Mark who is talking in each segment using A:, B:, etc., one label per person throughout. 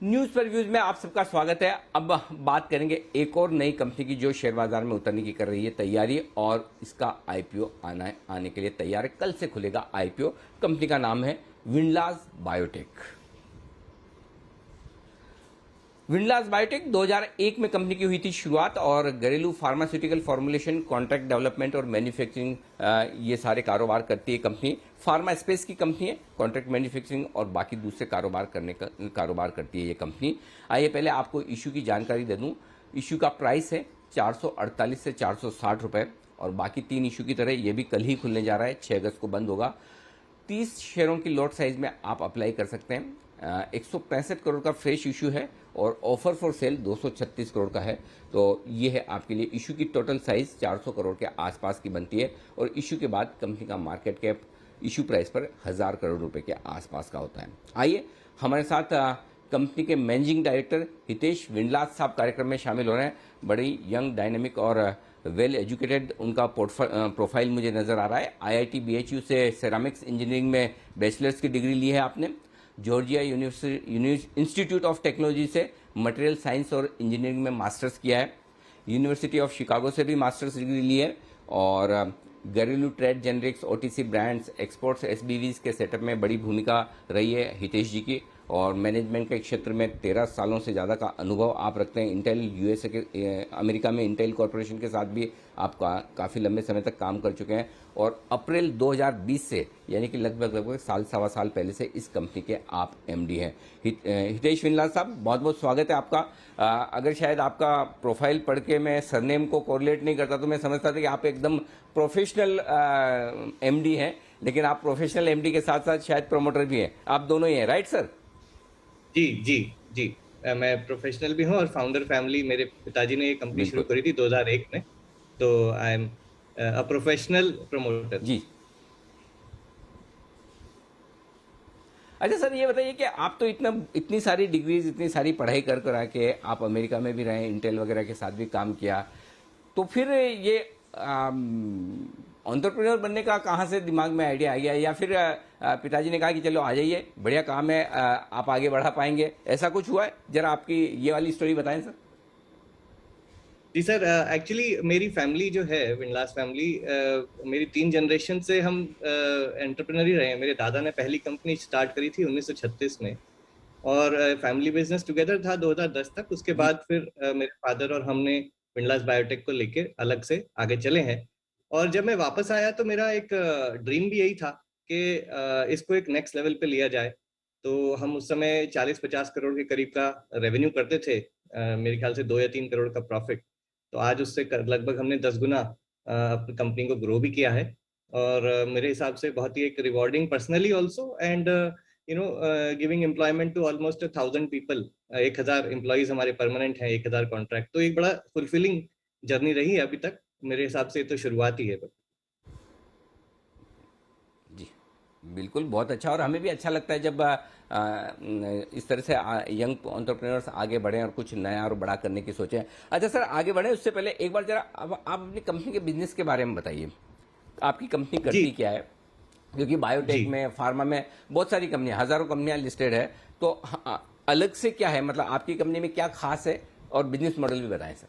A: News पर views में आप सबका स्वागत है। अब बात करेंगे एक और नई कंपनी की जो शेयर बाजार में उतरने की कर रही है तैयारी और इसका आईपीओ आने के लिए तैयार है। कल से खुलेगा आईपीओ। कंपनी का नाम है विनलास बायोटेक। विनलास बायोटेक 2001 में कंपनी की हुई थी शुरुआत और घरेलू फार्मास्यूटिकल फॉर्मुलेशन, कॉन्ट्रैक्ट डेवलपमेंट और मैन्युफैक्चरिंग ये सारे कारोबार करती है कंपनी। फार्मा स्पेस की कंपनी है, कॉन्ट्रैक्ट मैन्युफैक्चरिंग और बाकी दूसरे कारोबार करती है ये कंपनी। आइए पहले आपको इशू की जानकारी दे दूं। इशू का प्राइस है 448 से 460 रुपये और बाकी 3 इशू की तरह ये भी कल ही खुलने जा रहा है। 6 अगस्त को बंद होगा। 30 शेयरों की लॉट साइज में आप अप्लाई कर सकते हैं। 165 करोड़ का फ्रेश इशू है और ऑफर फॉर सेल 236 करोड़ का है। तो ये है आपके लिए इशू की टोटल साइज 400 करोड़ के आसपास की बनती है और इशू के बाद कंपनी का मार्केट कैप इशू प्राइस पर 1000 करोड़ रुपए के आसपास का होता है। आइए हमारे साथ कंपनी के मैनेजिंग डायरेक्टर हितेश विनलास साहब कार्यक्रम में शामिल हो रहे हैं। बड़ी यंग, डायनेमिक और वेल एजुकेटेड उनका प्रोफाइल मुझे नज़र आ रहा है। IIT BHU से सेरामिक्स इंजीनियरिंग में बैचलर्स की डिग्री ली है आपने। जॉर्जिया इंस्टीट्यूट ऑफ टेक्नोलॉजी से मटेरियल साइंस और इंजीनियरिंग में मास्टर्स किया है। यूनिवर्सिटी ऑफ शिकागो से भी मास्टर्स डिग्री ली है और घरेलू trade, generics, OTC brands, exports, SBVs के सेटअप में बड़ी भूमिका रही है हितेश जी की और मैनेजमेंट के क्षेत्र में 13 सालों से ज़्यादा का अनुभव आप रखते हैं। इंटेल USA के अमेरिका में इंटेल कॉरपोरेशन के साथ भी आप काफ़ी लंबे समय तक काम कर चुके हैं और अप्रैल 2020 से यानी कि लगभग साल सवा साल पहले से इस कंपनी के आप MD हैं। हितेश विनलास साहब, बहुत बहुत स्वागत है आपका। अगर शायद आपका प्रोफाइल पढ़ के मैं सरनेम को कोरिलेट नहीं करता तो मैं समझता था कि आप एकदम प्रोफेशनल MD हैं, लेकिन आप प्रोफेशनल MD के साथ साथ शायद प्रमोटर भी हैं। आप दोनों ही हैं, राइट सर?
B: जी जी जी। मैं प्रोफेशनल भी हूँ और फाउंडर फैमिली, मेरे पिताजी ने ये कंपनी शुरू करी थी 2001 में, तो I am a professional promoter
A: जी। अच्छा सर, ये बताइए कि आप तो इतनी सारी डिग्रीज, इतनी सारी पढ़ाई कर आके आप अमेरिका में भी रहे, इंटेल वगैरह के साथ भी काम किया, तो फिर ये एंटरप्रेन्योर बनने का कहाँ से दिमाग में आइडिया आ गया? या फिर पिताजी ने कहा कि चलो आ जाइए, बढ़िया काम है, आप आगे बढ़ा पाएंगे, ऐसा कुछ हुआ है? जरा आपकी ये वाली स्टोरी बताएं सर।
B: जी सर, एक्चुअली मेरी फैमिली जो है, विनलास फैमिली, मेरी 3 जनरेशन से हम एंटरप्रेन्योर ही रहे हैं। मेरे दादा ने पहली कंपनी स्टार्ट करी थी 1936 में और फैमिली बिजनेस टुगेदर था 2010 तक। उसके
A: जी।
B: बाद फिर मेरे फादर और हमने विनलास बायोटेक को लेके अलग से आगे चले हैं। और जब मैं वापस आया तो मेरा एक ड्रीम भी यही था कि इसको एक नेक्स्ट लेवल पे लिया जाए। तो हम उस समय 40-50 करोड़ के करीब का रेवेन्यू करते थे, मेरे ख्याल से 2 या 3 करोड़ का प्रॉफिट। तो आज उससे लगभग हमने 10 गुना अपनी कंपनी को ग्रो भी किया है और मेरे हिसाब से बहुत ही एक rewarding personally also and giving employment to almost 1000 people. 1000 employees हमारे परमानेंट हैं, 1000 कॉन्ट्रैक्ट। तो एक बड़ा फुलफिलिंग जर्नी रही है अभी तक। मेरे हिसाब से तो शुरुआत ही है।
A: जी बिल्कुल, बहुत अच्छा। और हमें भी अच्छा लगता है जब इस तरह से यंग एंटरप्रेन्योर्स आगे बढ़ें और कुछ नया और बड़ा करने की सोचें। अच्छा सर, आगे बढ़ें उससे पहले एक बार जरा अब आप अपनी कंपनी के बिजनेस के बारे में बताइए। आपकी कंपनी
B: जी
A: करती क्या है? क्योंकि
B: जी
A: बायोटेक में, फार्मा में बहुत सारी कंपनियां, हजारों कंपनियां लिस्टेड है, तो अलग से क्या है, मतलब आपकी कंपनी में क्या खास है और बिजनेस मॉडल भी बताएं सर।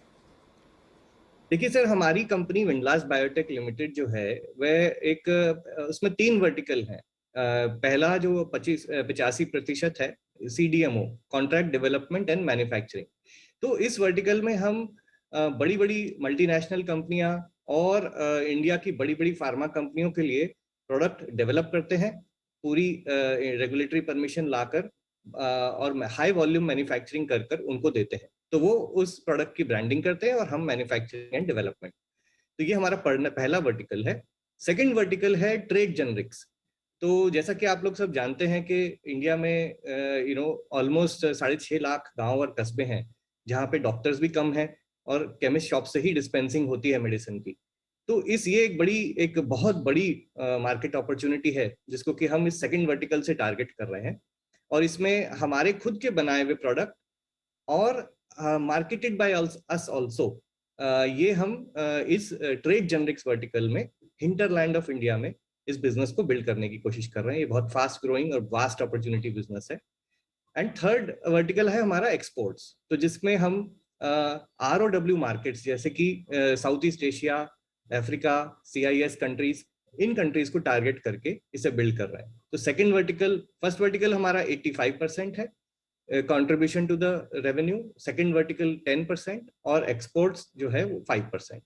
B: देखिए सर, हमारी कंपनी विनलास बायोटेक लिमिटेड जो है वह एक उसमें 3 वर्टिकल हैं। पहला जो 85% है CDMO, contract development and manufacturing. तो इस वर्टिकल में हम बड़ी बड़ी मल्टीनेशनल कंपनियां और इंडिया की बड़ी बड़ी फार्मा कंपनियों के लिए प्रोडक्ट डेवलप करते हैं, पूरी रेगुलेटरी परमिशन लाकर और हाई वॉल्यूम मैन्युफैक्चरिंग कर कर उनको देते हैं। तो वो उस प्रोडक्ट की ब्रांडिंग करते हैं और हम मैन्युफैक्चरिंग एंड डेवलपमेंट। तो ये हमारा पहला वर्टिकल है। सेकंड वर्टिकल है ट्रेड जेनरिक्स। तो जैसा कि आप लोग सब जानते हैं कि इंडिया में ऑलमोस्ट 6.5 लाख गांव और कस्बे हैं जहाँ पे डॉक्टर्स भी कम हैं और केमिस्ट शॉप से ही डिस्पेंसिंग होती है मेडिसिन की। तो ये एक बहुत बड़ी मार्केट अपॉर्चुनिटी है जिसको कि हम इस सेकंड वर्टिकल से टारगेट कर रहे हैं। और इसमें हमारे खुद के बनाए हुए प्रोडक्ट और मार्केटेड बाय अस आल्सो, ये हम इस ट्रेड जेनरिक्स वर्टिकल में हिंटरलैंड ऑफ इंडिया में इस बिजनेस को बिल्ड करने की कोशिश कर रहे हैं। ये बहुत फास्ट ग्रोइंग और वास्ट अपॉर्चुनिटी बिजनेस है। एंड थर्ड वर्टिकल है हमारा एक्सपोर्ट्स, तो जिसमें हम ROW मार्केट्स जैसे कि south east Asia, Africa, CIS countries, इन कंट्रीज को टारगेट करके इसे बिल्ड कर रहे हैं। तो सेकंड वर्टिकल, फर्स्ट वर्टिकल हमारा 85% है contribution to the revenue, second vertical 10% और एक्सपोर्ट्स जो है वो 5%।